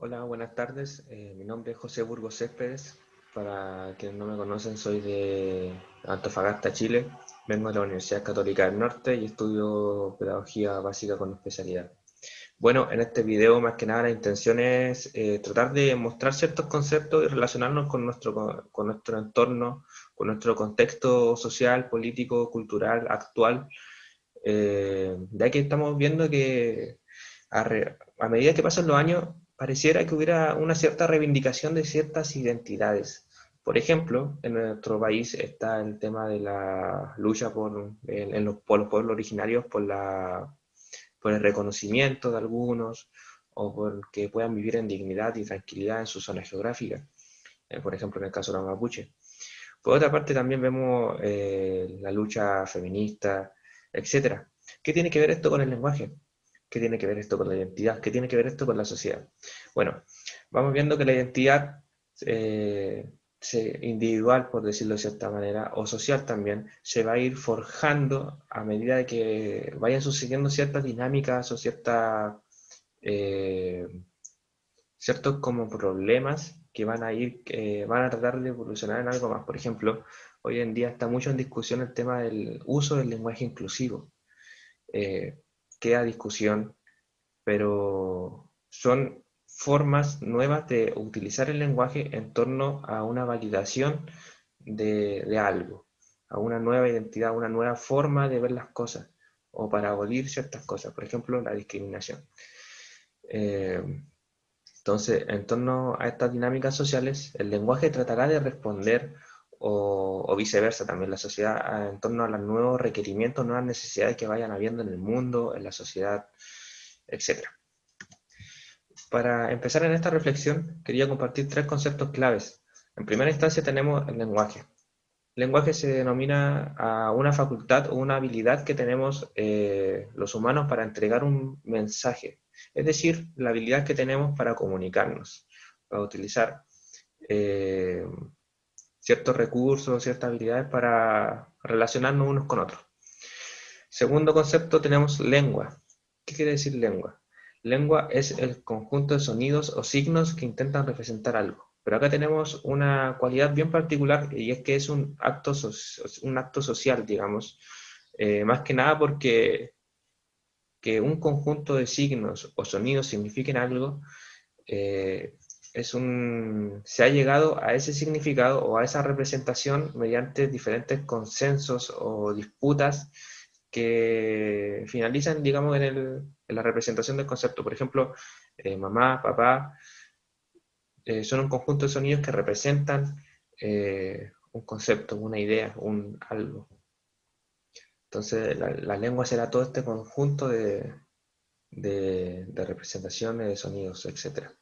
Hola, buenas tardes. Mi nombre es José Burgos Céspedes. Para quienes no me conocen, soy de Antofagasta, Chile. Vengo de la Universidad Católica del Norte y estudio Pedagogía Básica con especialidad. Bueno, en este video más que nada la intención es tratar de mostrar ciertos conceptos y relacionarnos con nuestro entorno, con nuestro contexto social, político, cultural, actual, ya que estamos viendo que a medida que pasan los años, pareciera que hubiera una cierta reivindicación de ciertas identidades. Por ejemplo, en nuestro país está el tema de la lucha por los pueblos originarios, por el reconocimiento de algunos, o por que puedan vivir en dignidad y tranquilidad en su zona geográfica, por ejemplo en el caso de la Mapuche. Por otra parte, también vemos la lucha feminista, etcétera. ¿Qué tiene que ver esto con el lenguaje? ¿Qué tiene que ver esto con la identidad? ¿Qué tiene que ver esto con la sociedad? Bueno, vamos viendo que la identidad individual, por decirlo de cierta manera, o social también, se va a ir forjando a medida de que vayan sucediendo ciertas dinámicas o eh, ciertos como problemas que van a tratar de evolucionar en algo más. Por ejemplo, hoy en día está mucho en discusión el tema del uso del lenguaje inclusivo. Eh, Queda discusión, pero son formas nuevas de utilizar el lenguaje en torno a una validación de algo, a una nueva identidad, a una nueva forma de ver las cosas, o para abolir ciertas cosas, por ejemplo, la discriminación. Eh, entonces, en torno a estas dinámicas sociales, el lenguaje tratará de responder o viceversa también la sociedad en torno a los nuevos requerimientos, nuevas necesidades que vayan habiendo en el mundo, en la sociedad, etcétera. Para empezar en esta reflexión, quería compartir tres conceptos claves. En primera instancia tenemos el lenguaje. El lenguaje se denomina a una facultad o una habilidad que tenemos los humanos para entregar un mensaje, es decir, la habilidad que tenemos para comunicarnos, para utilizar eh, ciertos recursos, ciertas habilidades para relacionarnos unos con otros. Segundo concepto tenemos lengua. ¿Qué quiere decir lengua? Lengua es el conjunto de sonidos o signos que intentan representar algo. Pero acá tenemos una cualidad bien particular y es que es un acto social, digamos, más que nada porque que un conjunto de signos o sonidos signifiquen algo, eh, se ha llegado a ese significado o a esa representación mediante diferentes consensos o disputas que finalizan, digamos, en la representación del concepto. Por ejemplo, mamá, papá, son un conjunto de sonidos que representan un concepto, una idea, un algo. Entonces, la lengua será todo este conjunto de representaciones, de sonidos, etcétera.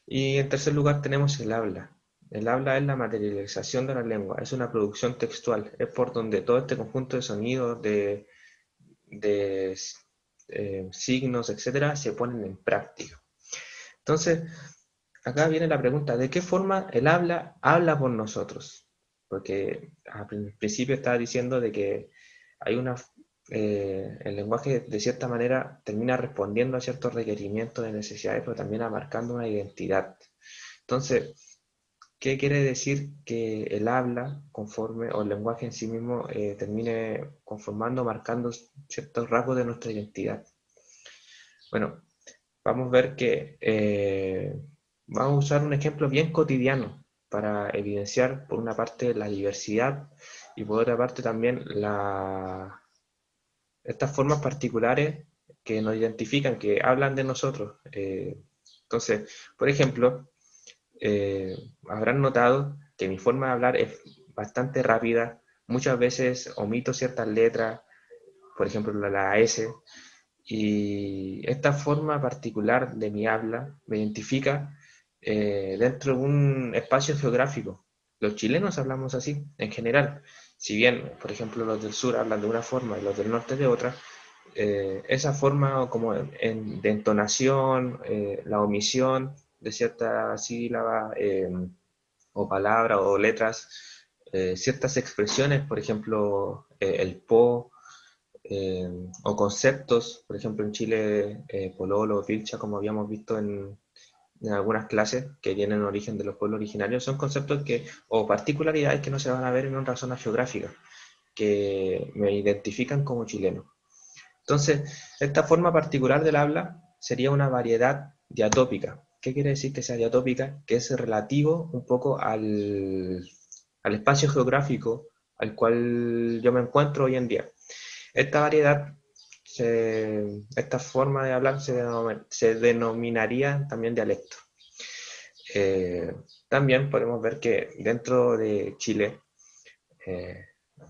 Y en tercer lugar tenemos el habla. El habla es la materialización de la lengua, es una producción textual, es por donde todo este conjunto de sonidos, de signos, etcétera, se ponen en práctica. Entonces, acá viene la pregunta, ¿de qué forma el habla habla por nosotros? Porque al principio estaba diciendo de que hay el lenguaje de cierta manera termina respondiendo a ciertos requerimientos de necesidades, pero también marcando una identidad. Entonces, ¿qué quiere decir que el habla conforme, o el lenguaje en sí mismo, termine conformando, marcando ciertos rasgos de nuestra identidad? Bueno, vamos a ver que vamos a usar un ejemplo bien cotidiano para evidenciar, por una parte, la diversidad y por otra parte también estas formas particulares que nos identifican, que hablan de nosotros. Entonces, por ejemplo, habrán notado que mi forma de hablar es bastante rápida. Muchas veces omito ciertas letras, por ejemplo la S, y esta forma particular de mi habla me identifica dentro de un espacio geográfico. Los chilenos hablamos así, en general. Si bien, por ejemplo, los del sur hablan de una forma y los del norte de otra, esa forma como de entonación, la omisión de cierta sílaba o palabras o letras, ciertas expresiones, por ejemplo, el po, eh, o conceptos, por ejemplo en Chile, pololo, pilcha, como habíamos visto en algunas clases que tienen origen de los pueblos originarios, son conceptos que, o particularidades que no se van a ver en otra zona geográfica, que me identifican como chileno. Entonces, esta forma particular del habla sería una variedad diatópica. ¿Qué quiere decir que sea diatópica? Que es relativo un poco al espacio geográfico al cual yo me encuentro hoy en día. Esta variedad, esta forma de hablar se denominaría también dialecto. Eh, También podemos ver que dentro de Chile, eh,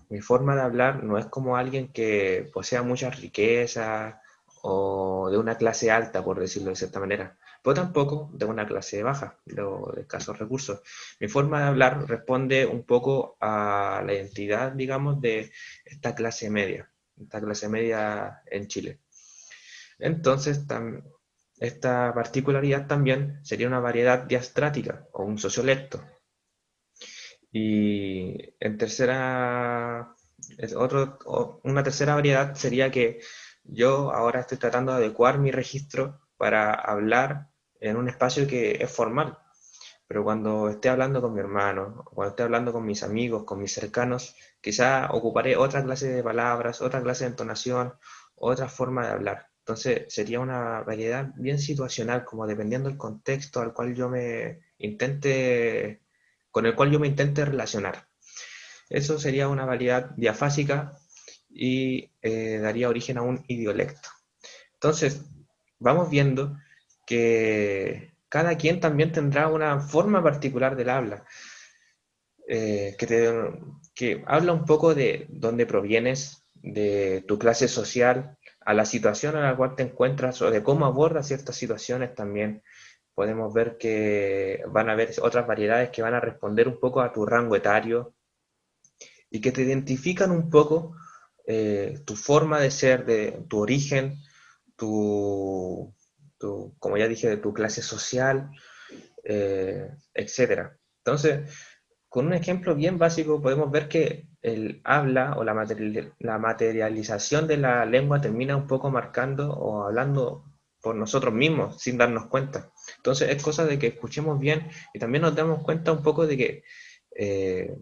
mi forma de hablar no es como alguien que posea muchas riquezas o de una clase alta, por decirlo de cierta manera, pero tampoco de una clase baja, de escasos recursos. Mi forma de hablar responde un poco a la identidad, digamos, de esta clase media en Chile. Entonces, esta particularidad también sería una variedad diastrática o un sociolecto. Y en tercera, una tercera variedad sería que yo ahora estoy tratando de adecuar mi registro para hablar en un espacio que es formal, pero cuando esté hablando con mi hermano, cuando esté hablando con mis amigos, con mis cercanos, quizá ocuparé otra clase de palabras, otra clase de entonación, otra forma de hablar. Entonces sería una variedad bien situacional, como dependiendo del contexto al cual yo me intente, con el cual yo me intente relacionar. Eso sería una variedad diafásica y daría origen a un idiolecto. Entonces, vamos viendo que cada quien también tendrá una forma particular del habla, eh, que, te- que habla un poco de dónde provienes, de tu clase social, a la situación en la cual te encuentras o de cómo abordas ciertas situaciones también. Podemos ver que van a haber otras variedades que van a responder un poco a tu rango etario y que te identifican un poco tu forma de ser, de tu origen, tu, como ya dije, de tu clase social, etcétera. Entonces, con un ejemplo bien básico podemos ver que el habla o la materialización de la lengua termina un poco marcando o hablando por nosotros mismos sin darnos cuenta. Entonces es cosa de que escuchemos bien y también nos damos cuenta un poco de que eh,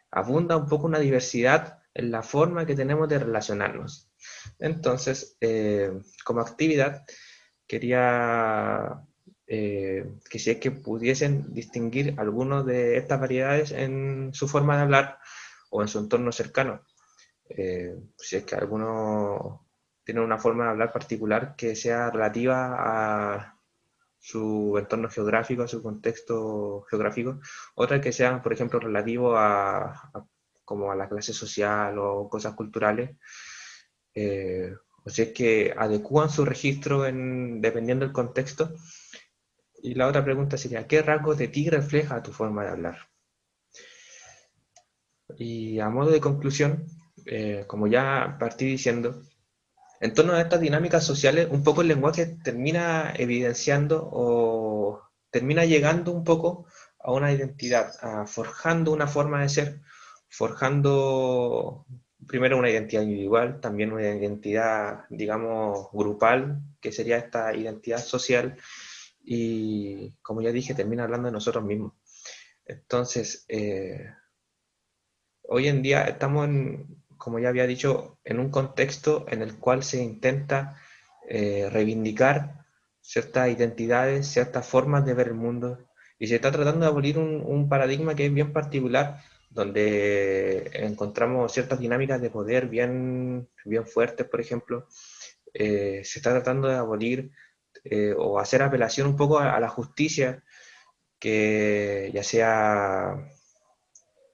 abunda un poco una diversidad en la forma que tenemos de relacionarnos. Entonces, como actividad, quería que si es que pudiesen distinguir algunas de estas variedades en su forma de hablar o en su entorno cercano. Si es que alguno tiene una forma de hablar particular que sea relativa a su entorno geográfico, a su contexto geográfico, otra que sean, por ejemplo, relativo como a la clase social o cosas culturales, o si es que adecúan su registro dependiendo del contexto. Y la otra pregunta sería, ¿qué rasgos de ti refleja tu forma de hablar? Y a modo de conclusión, como ya partí diciendo, en torno a estas dinámicas sociales, un poco el lenguaje termina evidenciando o termina llegando un poco a una identidad, forjando una forma de ser, forjando primero una identidad individual, también una identidad, digamos, grupal, que sería esta identidad social, y como ya dije, termina hablando de nosotros mismos. Entonces, hoy en día estamos, como ya había dicho, en un contexto en el cual se intenta reivindicar ciertas identidades, ciertas formas de ver el mundo, y se está tratando de abolir un paradigma que es bien particular, donde encontramos ciertas dinámicas de poder bien fuertes, por ejemplo. Se está tratando de abolir o hacer apelación un poco a la justicia, que ya sea,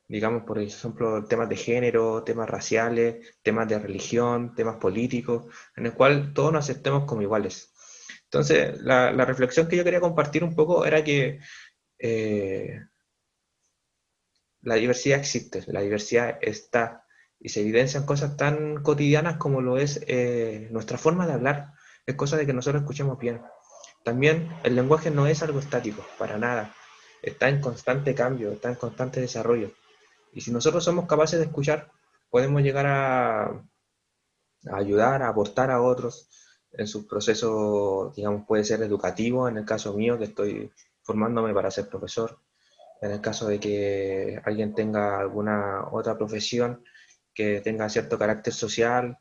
digamos, por ejemplo, temas de género, temas raciales, temas de religión, temas políticos, en el cual todos nos aceptemos como iguales. Entonces, la reflexión que yo quería compartir un poco era que eh, la diversidad existe, la diversidad está, y se evidencian cosas tan cotidianas como lo es nuestra forma de hablar, es cosa de que nosotros escuchemos bien. También el lenguaje no es algo estático, para nada, está en constante cambio, está en constante desarrollo. Y si nosotros somos capaces de escuchar, podemos llegar a ayudar, a aportar a otros. en su proceso, digamos, puede ser educativo, en el caso mío, que estoy formándome para ser profesor, en el caso de que alguien tenga alguna otra profesión que tenga cierto carácter social,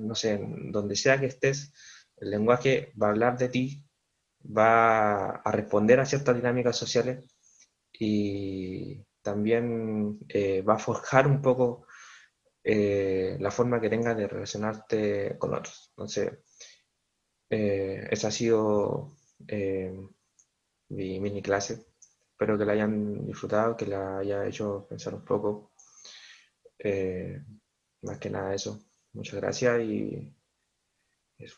no sé, donde sea que estés, el lenguaje va a hablar de ti, va a responder a ciertas dinámicas sociales y también va a forjar un poco la forma que tengas de relacionarte con otros. Entonces, esa ha sido mi mini clase. Espero que la hayan disfrutado, que la haya hecho pensar un poco. Eh, Más que nada eso. Muchas gracias y eso.